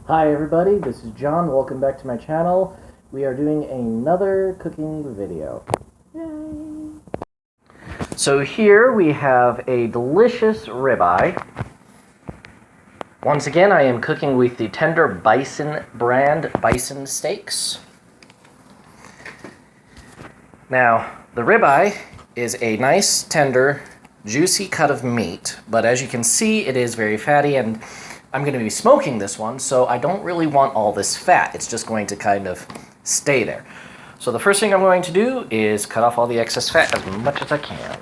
Hi everybody, this is John. Welcome back to my channel. We are doing another cooking video. Yay! So here we have a delicious ribeye. Once again, I am cooking with the Tender Bison brand bison steaks. Now, the ribeye is a nice, tender, juicy cut of meat, but as you can see, it is very fatty, and I'm going to be smoking this one, so I don't really want all this fat. It's just going to kind of stay there. So the first thing I'm going to do is cut off all the excess fat as much as I can.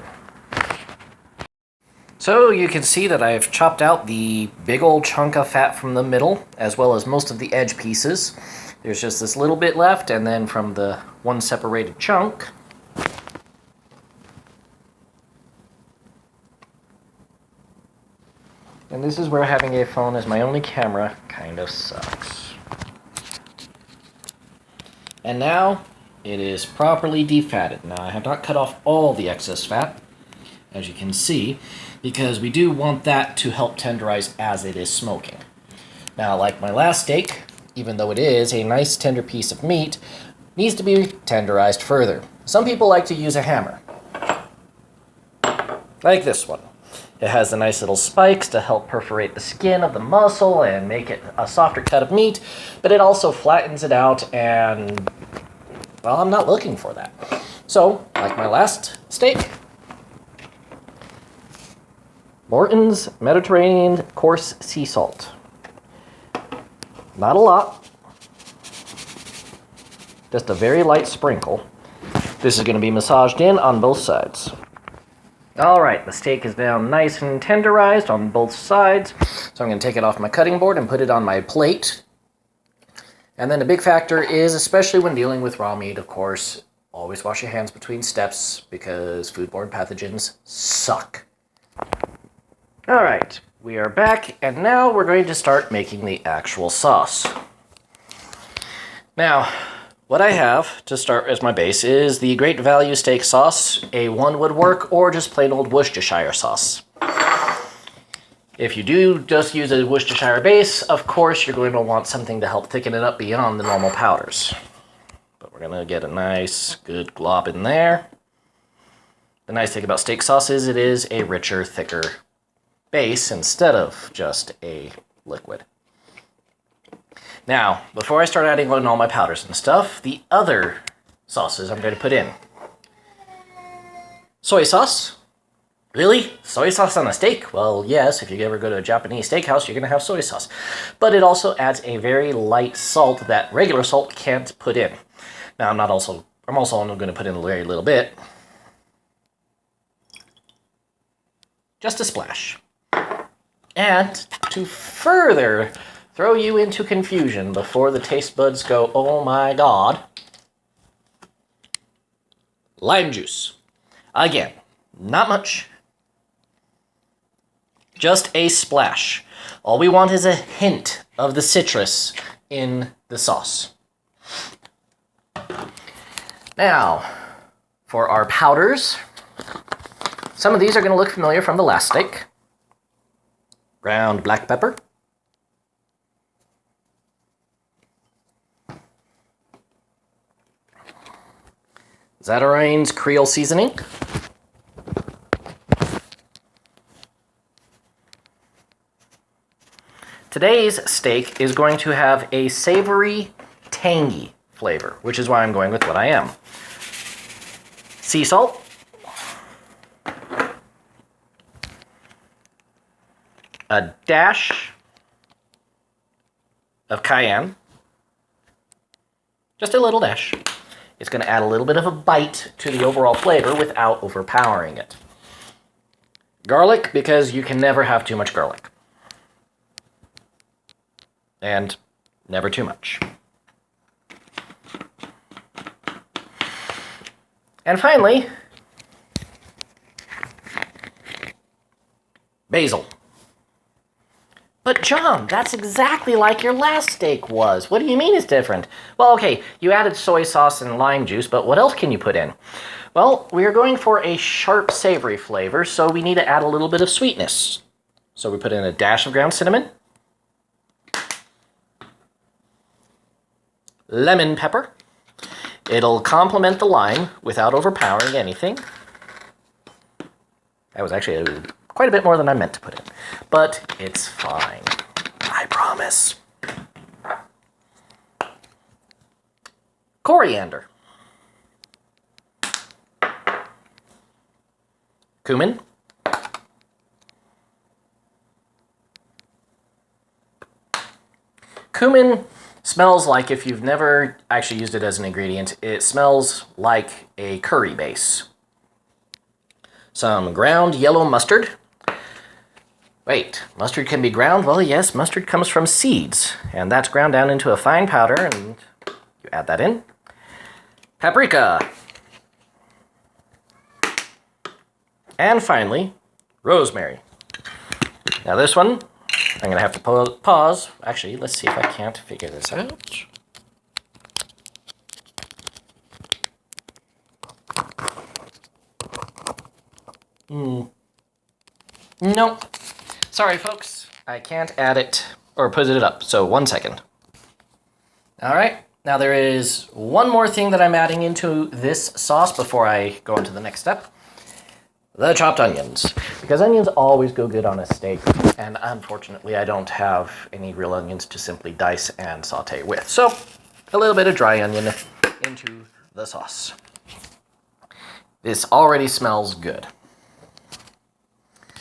So you can see that I've chopped out the big old chunk of fat from the middle, as well as most of the edge pieces. There's just this little bit left, and then from the one separated chunk, and this is where having a phone as my only camera kind of sucks. And now it is properly defatted. Now I have not cut off all the excess fat, as you can see, because we do want that to help tenderize as it is smoking. Now, like my last steak, even though it is a nice tender piece of meat, needs to be tenderized further. Some people like to use a hammer, like this one. It has the nice little spikes to help perforate the skin of the muscle and make it a softer cut of meat, but it also flattens it out, and, well, I'm not looking for that. So, like my last steak, Morton's Mediterranean coarse sea salt. Not a lot, just a very light sprinkle. This is going to be massaged in on both sides. Alright, the steak is now nice and tenderized on both sides, so I'm going to take it off my cutting board and put it on my plate. And then the big factor is, especially when dealing with raw meat, of course, always wash your hands between steps, because foodborne pathogens suck. Alright, we are back, and now we're going to start making the actual sauce. Now, what I have to start as my base is the Great Value steak sauce. A1 would work, or just plain old Worcestershire sauce. If you do just use a Worcestershire base, of course you're going to want something to help thicken it up beyond the normal powders. But we're going to get a nice, good glob in there. The nice thing about steak sauce is it is a richer, thicker base instead of just a liquid. Now, before I start adding in all my powders and stuff, the other sauces I'm going to put in. Soy sauce. Really? Soy sauce on a steak? Well, yes, if you ever go to a Japanese steakhouse, you're going to have soy sauce. But it also adds a very light salt that regular salt can't put in. Now, I'm also only going to put in a very little bit. Just a splash. And to further throw you into confusion before the taste buds go, oh my god, lime juice. Again, not much. Just a splash. All we want is a hint of the citrus in the sauce. Now, for our powders, some of these are going to look familiar from the last steak. Ground black pepper. Zatarain's Creole seasoning. Today's steak is going to have a savory, tangy flavor, which is why I'm going with what I am. Sea salt. A dash of cayenne. Just a little dash. It's going to add a little bit of a bite to the overall flavor without overpowering it. Garlic, because you can never have too much garlic. And never too much. And finally, basil. But John, that's exactly like your last steak was. What do you mean it's different? Well, okay, you added soy sauce and lime juice, but what else can you put in? Well, we are going for a sharp, savory flavor, so we need to add a little bit of sweetness. So we put in a dash of ground cinnamon, lemon pepper. It'll complement the lime without overpowering anything. That was actually quite a bit more than I meant to put in, but it's fine. I promise. Coriander. Cumin. Cumin smells like, if you've never actually used it as an ingredient, it smells like a curry base. Some ground yellow mustard. Wait, mustard can be ground? Well, yes, mustard comes from seeds, and that's ground down into a fine powder, and you add that in. Paprika. And finally, rosemary. Now this one, I'm going to have to pause. Actually, let's see if I can't figure this out. Nope. Sorry, folks. I can't add it or put it up, so 1 second. All right. Now there is one more thing that I'm adding into this sauce before I go into the next step. The chopped onions. Because onions always go good on a steak, and unfortunately I don't have any real onions to simply dice and saute with. So, a little bit of dry onion into the sauce. This already smells good.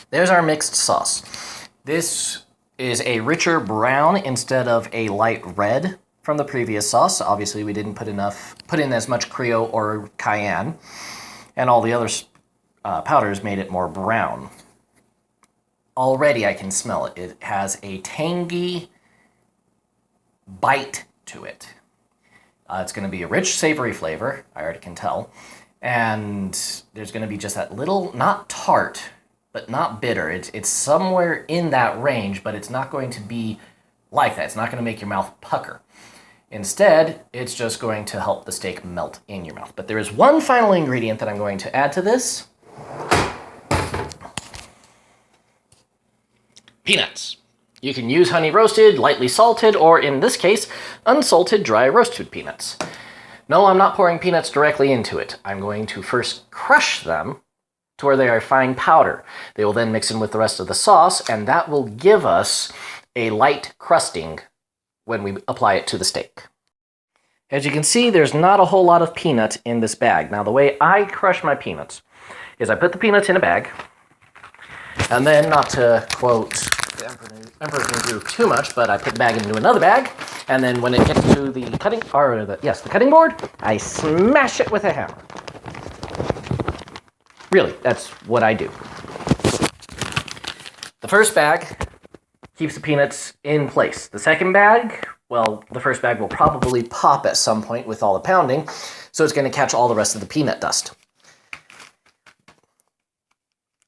There's our mixed sauce. This is a richer brown instead of a light red from the previous sauce. Obviously we didn't put in as much Creole or cayenne, and all the other powders made it more brown. Already I can smell it. It has a tangy bite to it. It's going to be a rich, savory flavor, I already can tell. And there's going to be just that little, not tart, but not bitter. It's somewhere in that range, but it's not going to be like that. It's not going to make your mouth pucker. Instead, it's just going to help the steak melt in your mouth. But there is one final ingredient that I'm going to add to this. Peanuts. You can use honey roasted, lightly salted, or in this case, unsalted dry roasted peanuts. No, I'm not pouring peanuts directly into it. I'm going to first crush them to where they are fine powder. They will then mix in with the rest of the sauce, and that will give us a light crusting when we apply it to the steak. As you can see, there's not a whole lot of peanut in this bag. Now, the way I crush my peanuts is I put the peanuts in a bag, and then, not to quote the Emperor's New Groove too much, but I put the bag into another bag, and then when it gets to the cutting board, I smash it with a hammer. Really, that's what I do. The first bag keeps the peanuts in place. The second bag, well, the first bag will probably pop at some point with all the pounding, so it's going to catch all the rest of the peanut dust.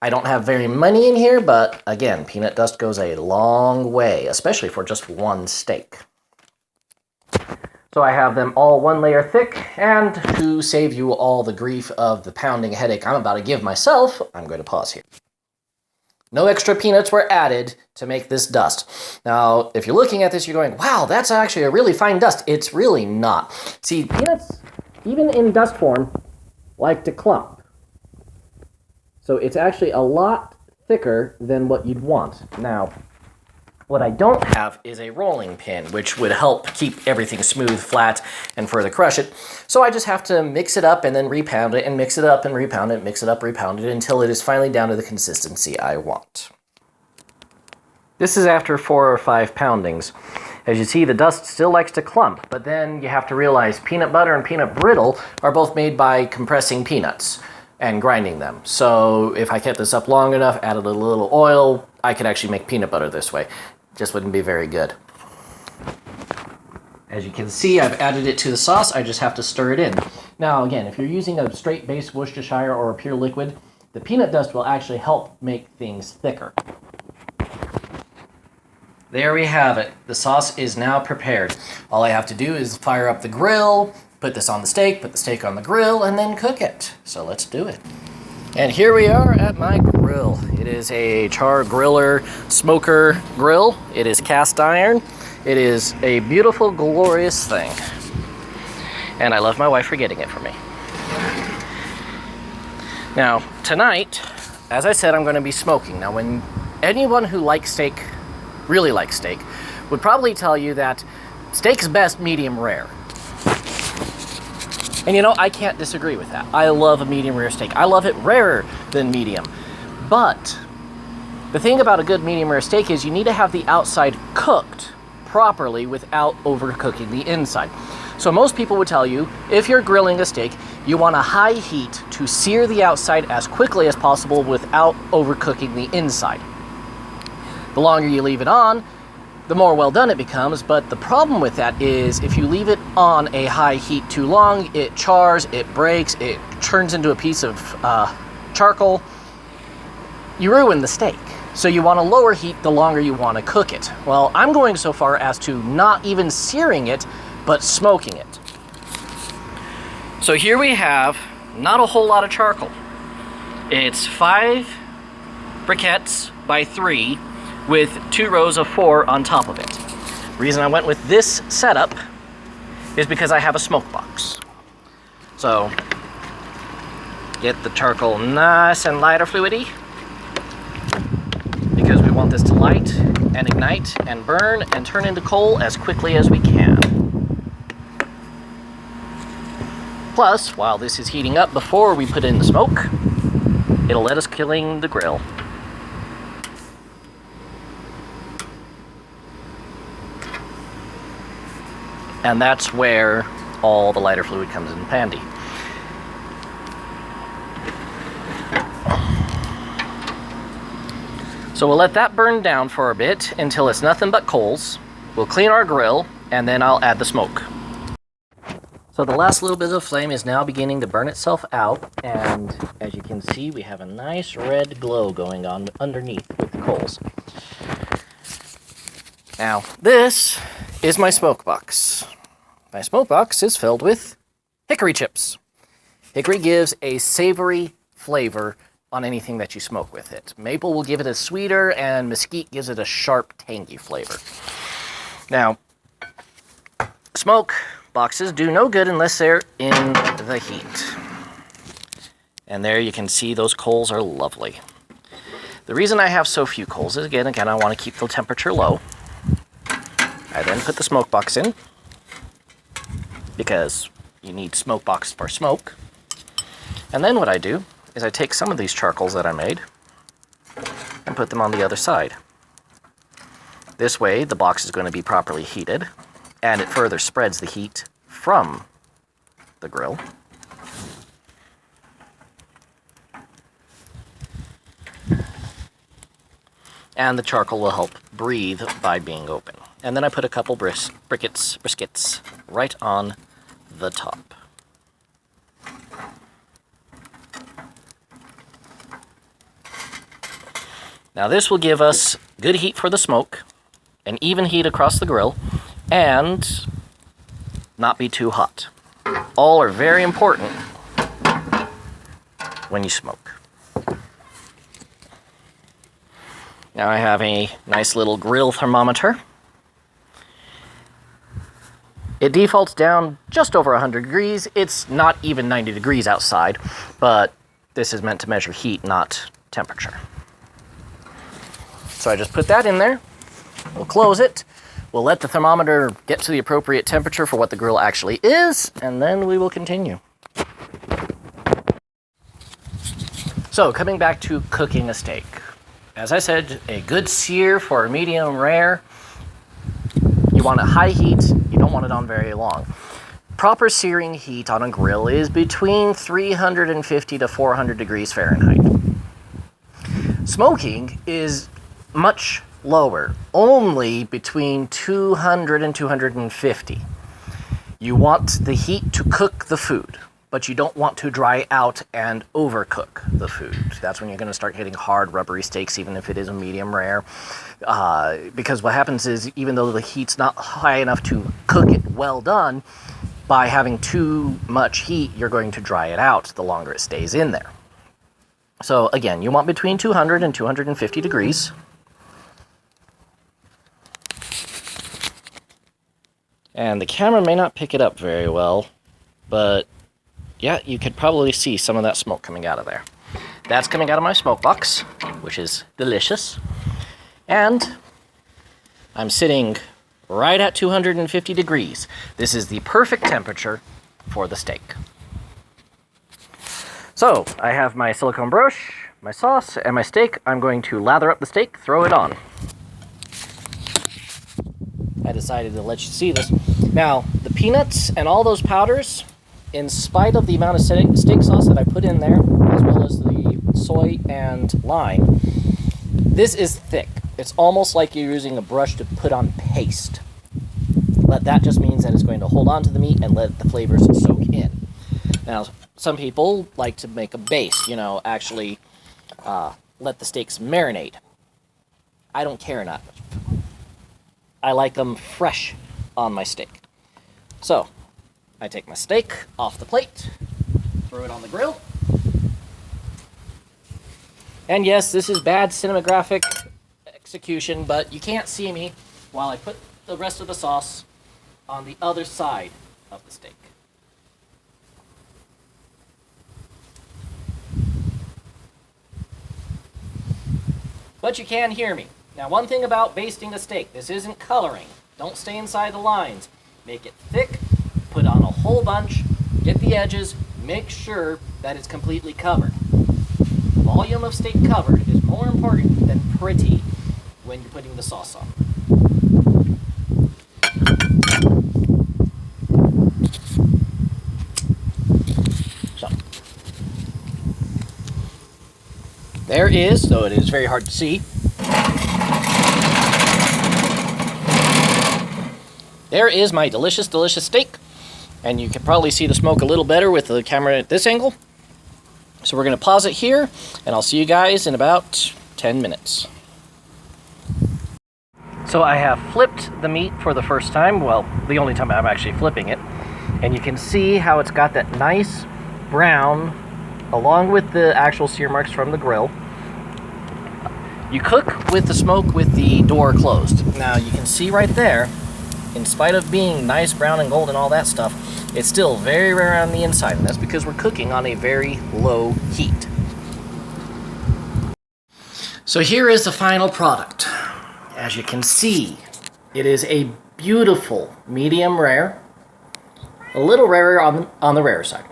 I don't have very many in here, but again, peanut dust goes a long way, especially for just one steak. So I have them all one layer thick, and to save you all the grief of the pounding headache I'm about to give myself, I'm going to pause here. No extra peanuts were added to make this dust. Now, if you're looking at this, you're going, wow, that's actually a really fine dust. It's really not. See, peanuts, even in dust form, like to clump. So it's actually a lot thicker than what you'd want. Now, what I don't have is a rolling pin, which would help keep everything smooth, flat, and further crush it. So I just have to mix it up and then repound it, and mix it up and repound it, mix it up, repound it, until it is finally down to the consistency I want. This is after 4 or 5 poundings. As you see, the dust still likes to clump, but then you have to realize peanut butter and peanut brittle are both made by compressing peanuts and grinding them. So if I kept this up long enough, added a little oil, I could actually make peanut butter this way. Just wouldn't be very good. As you can see, I've added it to the sauce. I just have to stir it in. Now, again, if you're using a straight base Worcestershire or a pure liquid, the peanut dust will actually help make things thicker. There we have it. The sauce is now prepared. All I have to do is fire up the grill, put this on the steak, put the steak on the grill, and then cook it. So let's do it. And here we are at my grill. It is a char griller smoker grill. It is cast iron. It is a beautiful, glorious thing. And I love my wife for getting it for me. Now, tonight, as I said, I'm going to be smoking. Now, when anyone who likes steak, really likes steak, would probably tell you that steak's best medium rare. And you know, I can't disagree with that. I love a medium rare steak. I love it rarer than medium. But the thing about a good medium rare steak is you need to have the outside cooked properly without overcooking the inside. So most people would tell you, if you're grilling a steak, you want a high heat to sear the outside as quickly as possible without overcooking the inside. The longer you leave it on, the more well done it becomes, but the problem with that is if you leave it on a high heat too long, it chars, it breaks, it turns into a piece of charcoal. You ruin the steak. So you want a lower heat the longer you want to cook it. Well, I'm going so far as to not even searing it, but smoking it. So here we have not a whole lot of charcoal. It's 5 briquettes by 3 with 2 rows of 4 on top of it. The reason I went with this setup is because I have a smoke box. So get the charcoal nice and lighter fluidy, because we want this to light and ignite and burn and turn into coal as quickly as we can. Plus, while this is heating up before we put in the smoke, it'll let us clean the grill. And that's where all the lighter fluid comes in handy. So we'll let that burn down for a bit until it's nothing but coals. We'll clean our grill, and then I'll add the smoke. So the last little bit of flame is now beginning to burn itself out, and as you can see, we have a nice red glow going on underneath with the coals. Now, this is my smoke box. My smoke box is filled with hickory chips. Hickory gives a savory flavor on anything that you smoke with it. Maple will give it a sweeter, and mesquite gives it a sharp, tangy flavor. Now, smoke boxes do no good unless they're in the heat. And there you can see those coals are lovely. The reason I have so few coals is, again, I want to keep the temperature low. I then put the smoke box in, because you need smoke box for smoke. And then what I do is I take some of these charcoals that I made and put them on the other side. This way the box is going to be properly heated, and it further spreads the heat from the grill. And the charcoal will help breathe by being open. And then I put a couple briskets right on the top. Now this will give us good heat for the smoke, an even heat across the grill, and not be too hot. All are very important when you smoke. Now I have a nice little grill thermometer. It defaults down just over 100 degrees. It's not even 90 degrees outside, but this is meant to measure heat, not temperature. So I just put that in there. We'll close it. We'll let the thermometer get to the appropriate temperature for what the grill actually is, and then we will continue. So coming back to cooking a steak. As I said, a good sear for a medium rare. You want a high heat. You don't want it on very long. Proper searing heat on a grill is between 350 to 400 degrees Fahrenheit. Smoking is much lower, only between 200 and 250. You want the heat to cook the food, but you don't want to dry out and overcook the food. That's when you're going to start getting hard, rubbery steaks, even if it is a medium rare. Because what happens is, even though the heat's not high enough to cook it well done, by having too much heat, you're going to dry it out the longer it stays in there. So again, you want between 200 and 250 degrees. And the camera may not pick it up very well, but yeah, you could probably see some of that smoke coming out of there. That's coming out of my smoke box, which is delicious. And I'm sitting right at 250 degrees. This is the perfect temperature for the steak. So, I have my silicone brush, my sauce, and my steak. I'm going to lather up the steak, throw it on. I decided to let you see this. Now, the peanuts and all those powders, in spite of the amount of steak sauce that I put in there, as well as the soy and lime, this is thick. It's almost like you're using a brush to put on paste. But that just means that it's going to hold on to the meat and let the flavors soak in. Now, some people like to make a base, actually let the steaks marinate. I don't care enough. I like them fresh on my steak. So, I take my steak off the plate, throw it on the grill. And yes, this is bad cinematographic execution, but you can't see me while I put the rest of the sauce on the other side of the steak. But you can hear me. Now, one thing about basting a steak, this isn't coloring. Don't stay inside the lines. Make it thick, put on a whole bunch, get the edges, make sure that it's completely covered. Volume of steak covered is more important than pretty when you're putting the sauce on. So, there is, though it is very hard to see, there is my delicious, delicious steak. And you can probably see the smoke a little better with the camera at this angle. So we're going to pause it here, and I'll see you guys in about 10 minutes. So I have flipped the meat for the first time. Well, the only time I'm actually flipping it. And you can see how it's got that nice brown, along with the actual sear marks from the grill. You cook with the smoke with the door closed. Now you can see right there, in spite of being nice brown and gold and all that stuff, it's still very rare on the inside, and that's because we're cooking on a very low heat. So here is the final product. As you can see, it is a beautiful medium rare, a little rarer on the rare side.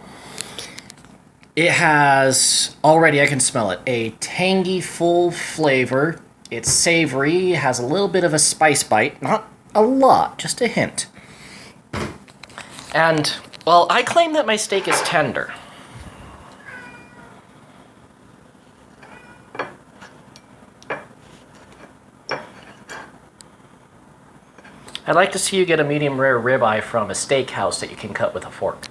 It has, already I can smell it, a tangy, full flavor. It's savory, has a little bit of a spice bite, not a lot, just a hint. And, well, I claim that my steak is tender. I'd like to see you get a medium rare ribeye from a steakhouse that you can cut with a fork.